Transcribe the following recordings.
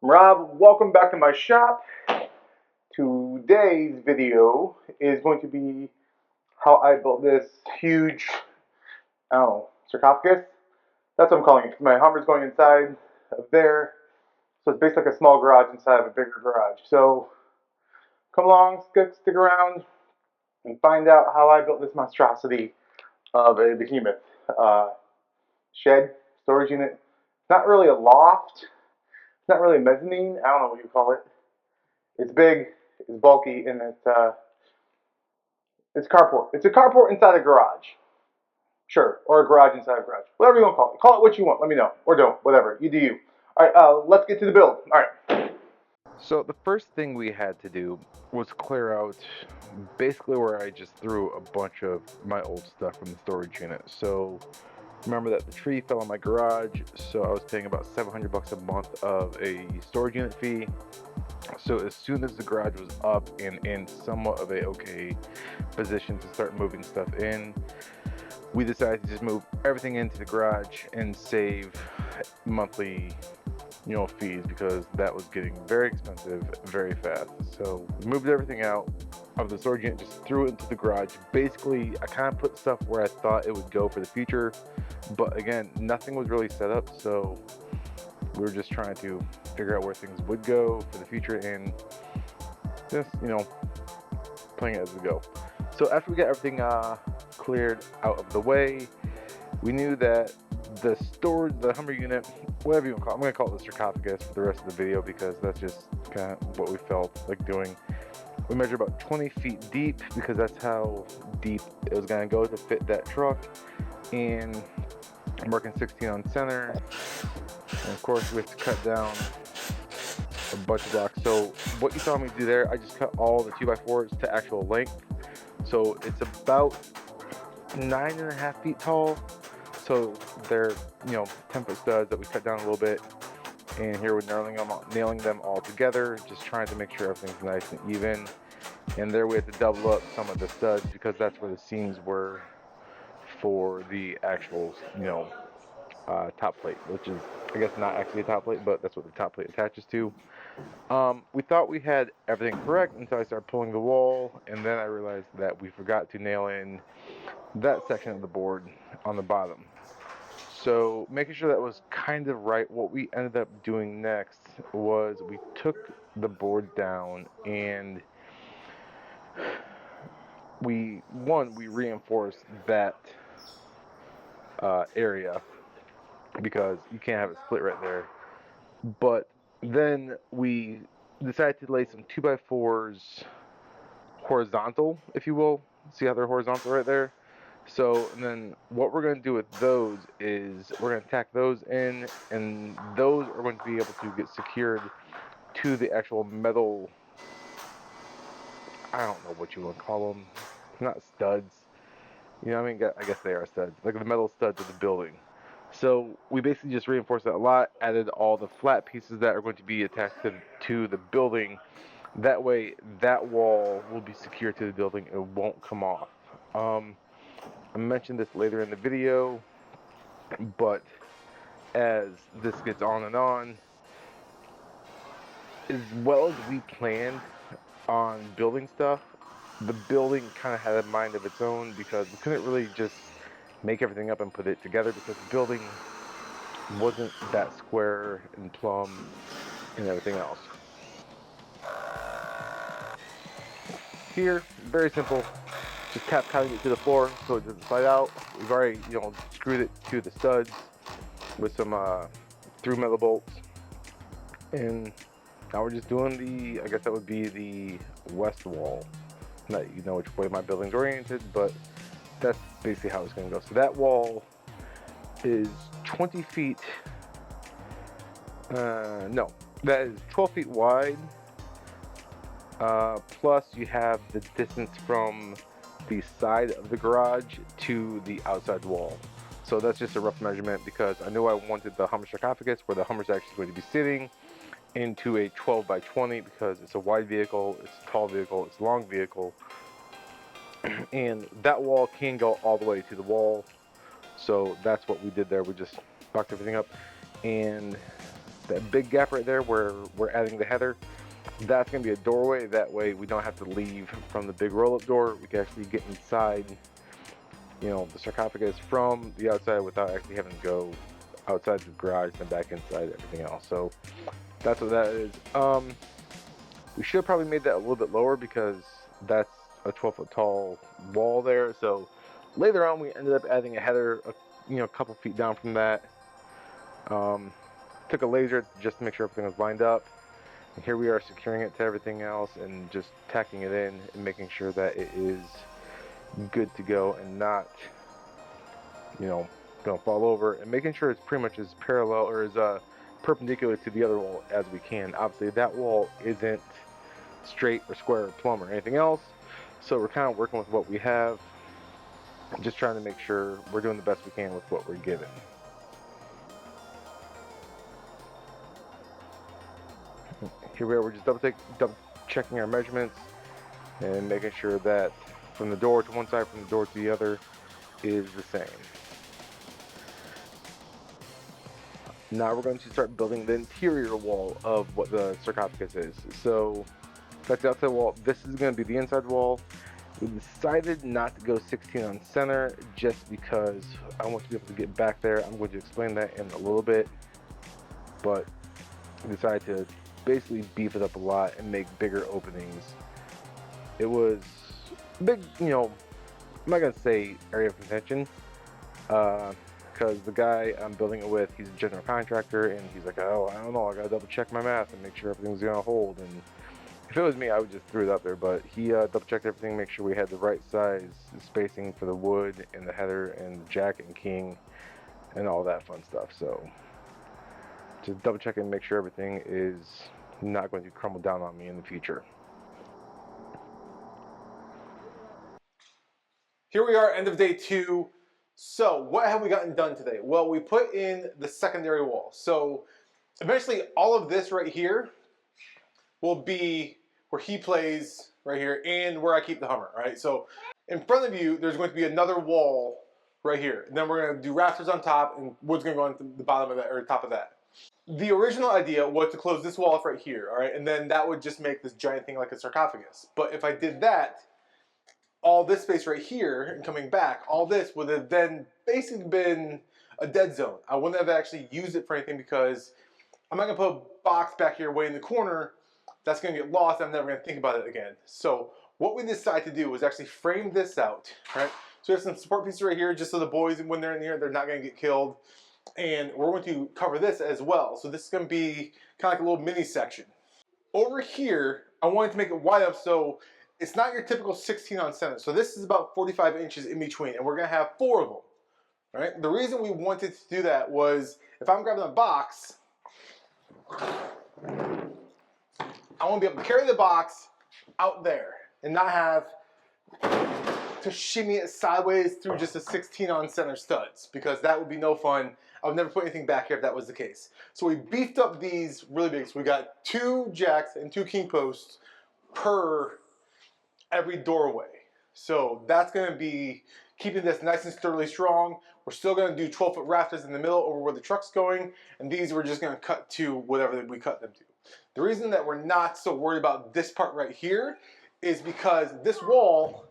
Rob, welcome back to my shop. Today's video is going to be how I built this huge, sarcophagus. That's what I'm calling it because my Hummer's going inside of there. So it's basically like a small garage inside of a bigger garage. So come along, stick around, and find out how I built this monstrosity of a behemoth. Shed, storage unit. It's not really a loft. It's not really a mezzanine. I don't know what you call it. It's big, it's bulky, and it's carport. It's a carport inside a garage. Sure, or a garage inside a garage. Whatever you want to call it. Call it what you want. Let me know. Or don't. Whatever. You do you. All right, let's get to the build. All right. So the first thing we had to do was clear out basically where I just threw a bunch of my old stuff from the storage unit. So remember that the tree fell on my garage, so I was paying about $700 a month of a storage unit fee. So as soon as the garage was up and in somewhat of a okay position to start moving stuff in, we decided to just move everything into the garage and save monthly fees, because that was getting very expensive very fast. So we moved everything out of the storage unit, just threw it into the garage. Basically, I kind of put stuff where I thought it would go for the future, but again, nothing was really set up, so we were just trying to figure out where things would go for the future and just playing it as we go. So after we got everything cleared out of the way, we knew that the Hummer unit, whatever you want to call it, I'm going to call it the sarcophagus for the rest of the video because that's just kind of what we felt like doing. We measured about 20 feet deep because that's how deep it was going to go to fit that truck. And I'm working 16 on center. And of course, we have to cut down a bunch of blocks. So what you saw me do there, I just cut all the 2x4s to actual length. So it's about 9.5 feet tall. So they're 10-foot studs that we cut down a little bit, and here we're nailing them all together, just trying to make sure everything's nice and even. And there we have to double up some of the studs because that's where the seams were for the actual top plate, which is I guess not actually a top plate, but that's what the top plate attaches to. We thought we had everything correct until I started pulling the wall, and then I realized that we forgot to nail in that section of the board on the bottom. So making sure that was kind of right, what we ended up doing next was we took the board down and we reinforced that area because you can't have it split right there. But then we decided to lay some 2x4s horizontal, if you will. See how they're horizontal right there? So, and then what we're going to do with those is we're going to tack those in, and those are going to be able to get secured to the actual metal, I don't know what you want to call them, not studs, I guess they are studs, like the metal studs of the building. So we basically just reinforced that a lot, added all the flat pieces that are going to be attached to the building. That way, that wall will be secure to the building, it won't come off. I mentioned this later in the video, but as this gets on and on, as well as we planned on building stuff, the building kind of had a mind of its own because we couldn't really just make everything up and put it together because the building wasn't that square and plumb and everything else. Here, very simple. Just tap cutting it to the floor so it doesn't slide out. We've already, screwed it to the studs with some through metal bolts. And now we're just doing I guess that would be the west wall. Not which way my building's oriented, but that's basically how it's going to go. So that wall is 20 feet, no, that is 12 feet wide. Plus you have the distance from the side of the garage to the outside wall. So that's just a rough measurement because I knew I wanted the Hummer sarcophagus where the Hummer's actually going to be sitting into a 12 by 20 because it's a wide vehicle, it's a tall vehicle, it's a long vehicle, and that wall can go all the way to the wall. So that's what we did there. We just locked everything up, and that big gap right there where we're adding the header, that's going to be a doorway. That way we don't have to leave from the big roll-up door. We can actually get inside, you know, the sarcophagus from the outside without actually having to go outside the garage and back inside everything else. So that's what that is. We should have probably made that a little bit lower because that's a 12-foot tall wall there. So later on, we ended up adding a header, a couple feet down from that. Took a laser just to make sure everything was lined up. And here we are securing it to everything else and just tacking it in and making sure that it is good to go and not, gonna fall over, and making sure it's pretty much as parallel or as perpendicular to the other wall as we can. Obviously, that wall isn't straight or square or plumb or anything else, so we're kind of working with what we have, just trying to make sure we're doing the best we can with what we're given. Here we are, we're just double checking our measurements and making sure that from the door to one side, from the door to the other is the same. Now we're going to start building the interior wall of what the sarcophagus is. So that's the outside wall. This is going to be the inside wall. We decided not to go 16 on center just because I want to be able to get back there. I'm going to explain that in a little bit, but we decided to basically beef it up a lot and make bigger openings. It was big, I'm not going to say area of contention, because the guy I'm building it with, he's a general contractor, and he's like, oh, I don't know, I gotta double check my math and make sure everything's gonna hold. And if it was me, I would just throw it up there, but he double checked everything, make sure we had the right size spacing for the wood and the header and the jack and king and all that fun stuff. So just double check and make sure everything is not going to crumble down on me in the future. Here we are, end of day 2. So what have we gotten done today? Well, we put in the secondary wall. So eventually all of this right here will be where he plays right here and where I keep the Hummer, right? So in front of you, there's going to be another wall right here. And then we're going to do rafters on top and wood's going to go on the bottom of that, or top of that. The original idea was to close this wall off right here, all right? And then that would just make this giant thing like a sarcophagus. But if I did that, all this space right here and coming back, all this would have then basically been a dead zone. I wouldn't have actually used it for anything because I'm not gonna put a box back here way in the corner that's gonna get lost. I'm never gonna think about it again. So what we decided to do was actually frame this out, right? So there's some support pieces right here just so the boys, when they're in here, they're not gonna get killed. And we're going to cover this as well. So this is gonna be kind of like a little mini section. Over here, I wanted to make it wide up so it's not your typical 16 on center. So this is about 45 inches in between, and we're gonna have 4 of them, right? The reason we wanted to do that was if I'm grabbing a box, I want to be able to carry the box out there and not have to shimmy it sideways through just a 16 on center studs, because that would be no fun. I would never put anything back here if that was the case. So we beefed up these really big. So we got 2 jacks and 2 king posts per every doorway. So that's going to be keeping this nice and sturdily strong. We're still going to do 12-foot rafters in the middle over where the truck's going, and these we're just going to cut to whatever we cut them to. The reason that we're not so worried about this part right here is because this wall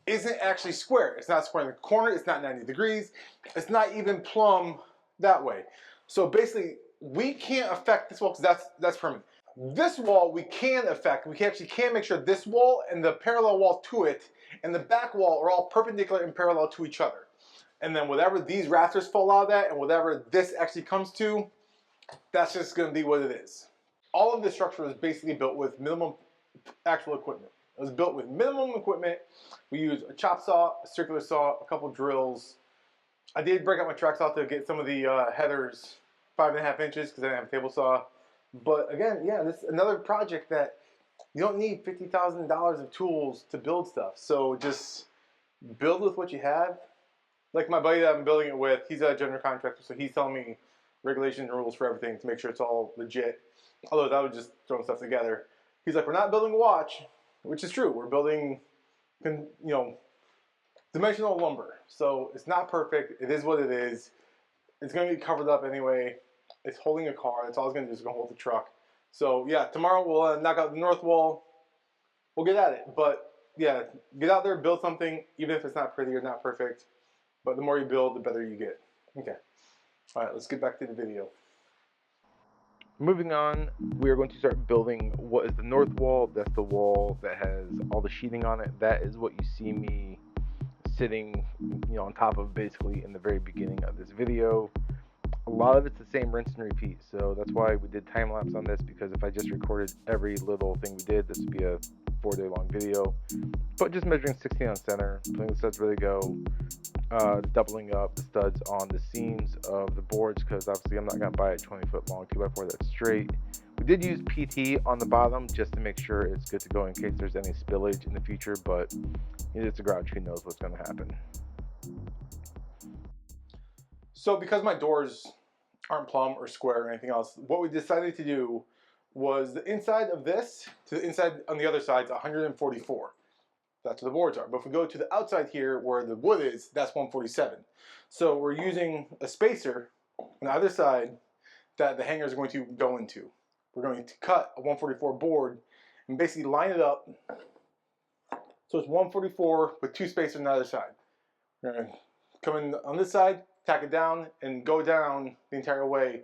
isn't actually square. It's not square in the corner, it's not 90 degrees, it's not even plumb that way. So basically, we can't affect this wall because that's permanent. This wall we can affect. We actually can make sure this wall and the parallel wall to it and the back wall are all perpendicular and parallel to each other. And then whatever these rafters fall out of that and whatever this actually comes to, that's just going to be what it is. All of this structure was basically built with minimum actual equipment. It was built with minimum equipment. We used a chop saw, a circular saw, a couple drills. I did break out my track saw to get some of the headers 5.5 inches because I didn't have a table saw. But again, yeah, this is another project that you don't need $50,000 of tools to build stuff. So just build with what you have. Like my buddy that I'm building it with, he's a general contractor, so he's telling me regulations and rules for everything to make sure it's all legit. Although I was just throwing stuff together. He's like, we're not building a watch, which is true. We're building, dimensional lumber. So it's not perfect. It is what it is. It's going to get covered up anyway. It's holding a car. That's all it's gonna do, is gonna hold the truck. So yeah, tomorrow we'll knock out the north wall. We'll get at it. But yeah, get out there, build something, even if it's not pretty or not perfect. But the more you build, the better you get. Okay. All right, let's get back to the video. Moving on, we are going to start building what is the north wall. That's the wall that has all the sheething on it. That is what you see me sitting, on top of basically in the very beginning of this video. A lot of it's the same rinse and repeat, so that's why we did time lapse on this, because if I just recorded every little thing we did, this would be a 4-day long video. But just measuring 16 on center, putting the studs where they go, doubling up the studs on the seams of the boards, because obviously I'm not going to buy a 20-foot long 2x4 that's straight. We did use PT on the bottom just to make sure it's good to go in case there's any spillage in the future, but it's a garage, who knows what's going to happen. So because my doors aren't plumb or square or anything else, what we decided to do was the inside of this to the inside on the other side is 144. That's where the boards are. But if we go to the outside here where the wood is, that's 147. So we're using a spacer on either side that the hangers are going to go into. We're going to cut a 144 board and basically line it up so it's 144 with 2 spacers on the other side. We're going to come in on this side, tack it down, and go down the entire way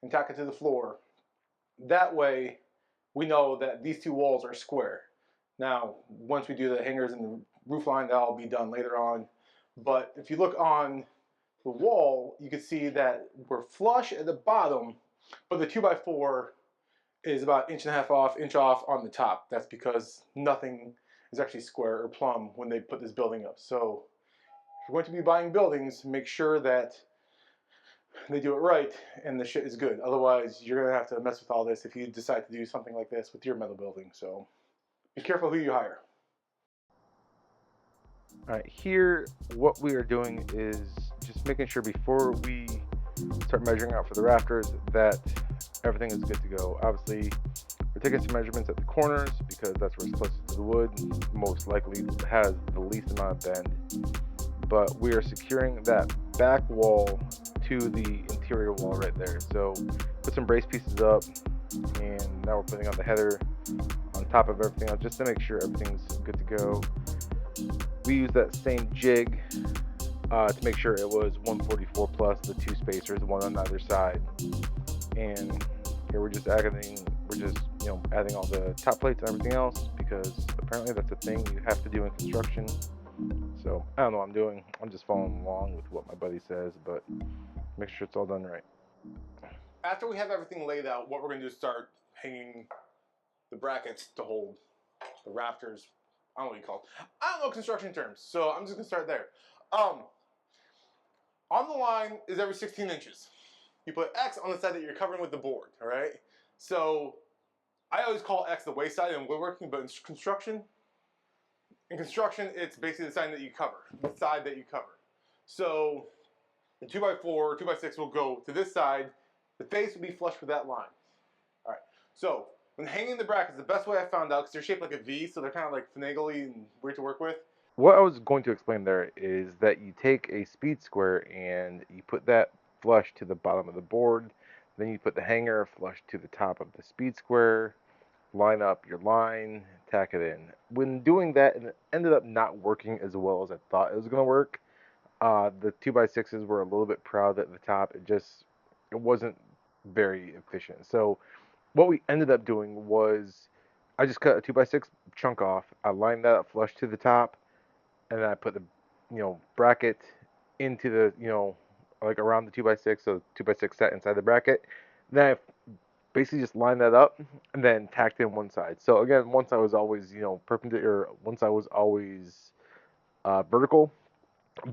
and tack it to the floor. That way we know that these 2 walls are square. Now, once we do the hangers and the roof line, that'll be done later on. But if you look on the wall, you can see that we're flush at the bottom, but the 2x4 is about 1.5 inch off on the top. That's because nothing is actually square or plumb when they put this building up. So if you're going to be buying buildings, make sure that they do it right and the shit is good. Otherwise, you're going to have to mess with all this if you decide to do something like this with your metal building. So be careful who you hire. Alright, here what we are doing is just making sure before we start measuring out for the rafters that everything is good to go. Obviously, we're taking some measurements at the corners because that's where it's closest to the wood, most likely has the least amount of bend. But we are securing that back wall to the interior wall right there. So put some brace pieces up, and now we're putting on the header on top of everything else just to make sure everything's good to go. We use that same jig to make sure it was 144 plus the 2 spacers, one on either side. And here we're just adding all the top plates and everything else, because apparently that's a thing you have to do in construction. So I don't know what I'm doing. I'm just following along with what my buddy says, but make sure it's all done right. After we have everything laid out, what we're going to do is start hanging the brackets to hold the rafters. I don't know what you call it. I don't know construction terms, so I'm just going to start there. On the line is every 16 inches. You put X on the side that you're covering with the board, all right? So I always call X the waist side in woodworking, but in construction, it's basically the side that you cover, the side that you cover. So the 2x4, 2x6 will go to this side. The face will be flush with that line. All right. So when hanging the brackets, the best way I found out, because they're shaped like a V, so they're kind of like finagly and weird to work with. What I was going to explain there is that you take a speed square and you put that flush to the bottom of the board, then you put the hanger flush to the top of the speed square, line up your line, tack it in. When doing that, it ended up not working as well as I thought it was going to work. The 2x6s were a little bit proud at the top. It wasn't very efficient. So what we ended up doing was I just cut a 2x6 chunk off. I lined that up flush to the top, and then I put the bracket into the like around the 2x6, so 2x6 sat inside the bracket. Then I basically just lined that up and then tacked in one side. So again, one side was always perpendicular, one side was always vertical,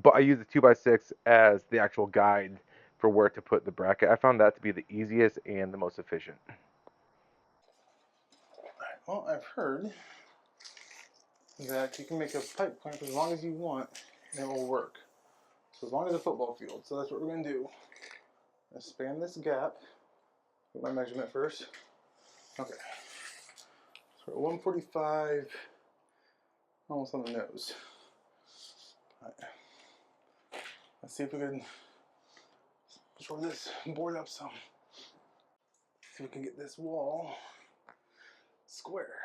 but I used the 2x6 as the actual guide for where to put the bracket. I found that to be the easiest and the most efficient. Well, I've heard that you can make a pipe clamp as long as you want and it will work. So as long as a football field. So that's what we're going to do. Let's span this gap. Get my measurement first. Okay. So we're at 145, almost on the nose. All right. Let's see if we can shore this board up some. See if we can get this wall square.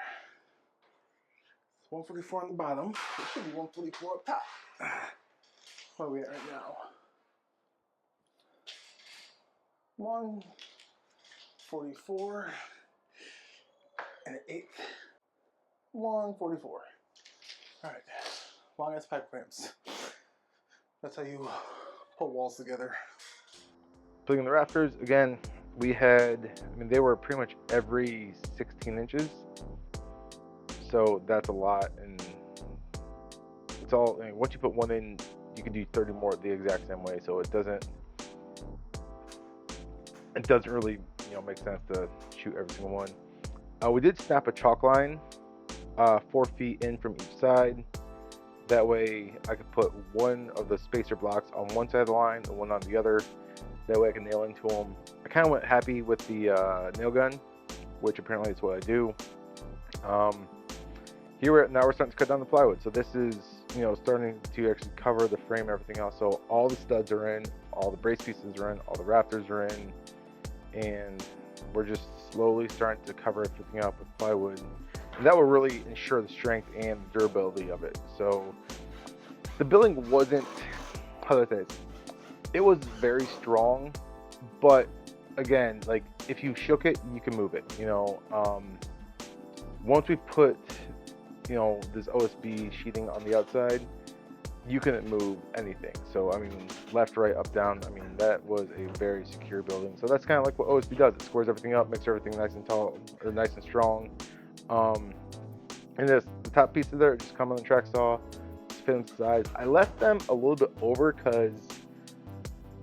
It's 144 on the bottom. It should be 144 up top. Where are we at right now? 144 and an eighth. 144. All right, long as pipe clamps. That's how you pull walls together. Building the rafters, again, we had, I mean, they were pretty much every 16 inches. So that's a lot. And it's all, I mean, once you put one in, you can do 30 more the exact same way. So it doesn't really, make sense to shoot every single one. We did snap a chalk line 4 feet in from each side. That way I could put one of the spacer blocks on one side of the line and one on the other. That way I can nail into them. I kind of went happy with the nail gun, which apparently is what I do. Now we're starting to cut down the plywood. So this is, starting to actually cover the frame and everything else. So all the studs are in, all the brace pieces are in, all the rafters are in, and we're just slowly starting to cover everything up with plywood. And that will really ensure the strength and the durability of it. So the building wasn't, how do I say it? It was very strong, but again, like if you shook it, you can move it. Once we put, this OSB sheeting on the outside, you couldn't move anything. So I mean, left, right, up, down. I mean, that was a very secure building. So that's kind of like what OSB does. It squares everything up, makes everything nice and tall or nice and strong. And the top pieces there just come on the track saw, just fit into size. I left them a little bit over because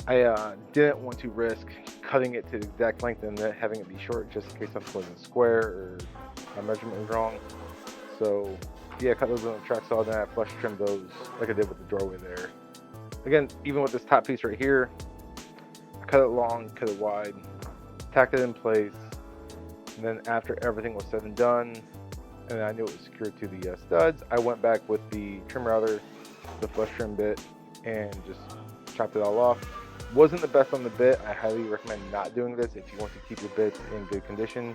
I didn't want to risk cutting it to the exact length and then having it be short just in case something wasn't square or my measurement was wrong. So yeah, I cut those on the track saw, then I flush trimmed those like I did with the doorway there. Again, even with this top piece right here, I cut it long, cut it wide, tacked it in place, and then after everything was said and done, and I knew it was secured to the studs, I went back with the trim router, the flush trim bit, and just chopped it all off. Wasn't the best on the bit. I highly recommend not doing this if you want to keep your bits in good condition.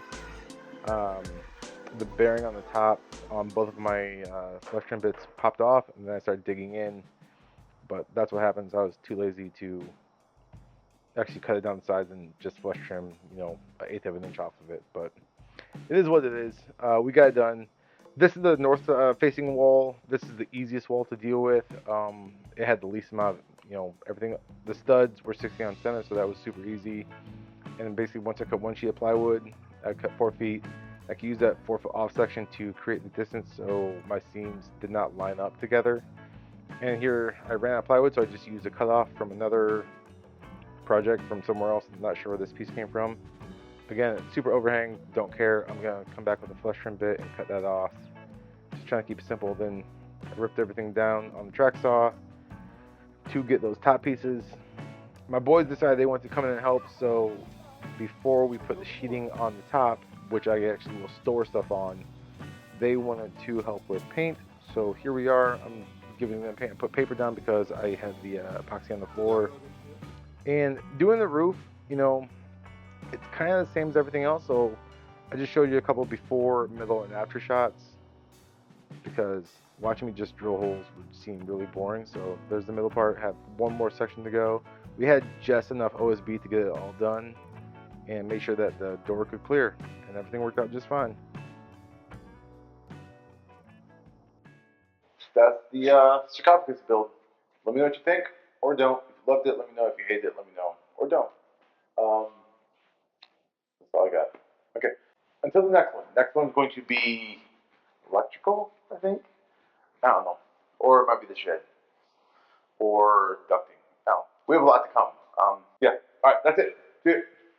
The bearing on the top on both of my flush trim bits popped off, and then I started digging in. But that's what happens. I was too lazy to actually cut it down the sides and just flush trim, an eighth of an inch off of it. But it is what it is. We got it done. This is the north facing wall. This is the easiest wall to deal with. It had the least amount of, everything. The studs were 60 on center, so that was super easy. And basically, once I cut one sheet of plywood, I cut 4 feet. I could use that 4 foot off section to create the distance so my seams did not line up together. And here I ran out of plywood, so I just used a cutoff from another project from somewhere else. I'm not sure where this piece came from. Again, it's super overhang, don't care. I'm gonna come back with a flush trim bit and cut that off. Just trying to keep it simple. Then I ripped everything down on the track saw to get those top pieces. My boys decided they wanted to come in and help, so before we put the sheeting on the top, which I actually will store stuff on, they wanted to help with paint. So here we are. I'm giving them paint. I put paper down because I had the epoxy on the floor. And doing the roof, it's kind of the same as everything else. So I just showed you a couple before, middle, and after shots because watching me just drill holes would seem really boring. So there's the middle part. Have one more section to go. We had just enough OSB to get it all done and make sure that the door could clear, and everything worked out just fine. That's the Sarcophagus Build. Let me know what you think, or don't. If you loved it, let me know. If you hated it, let me know, or don't. That's all I got. Okay. Until the next one. Next one's going to be electrical, I think. I don't know. Or it might be the shed. Or ducting. I don't know. We have a lot to come. Yeah. All right. That's it. See you.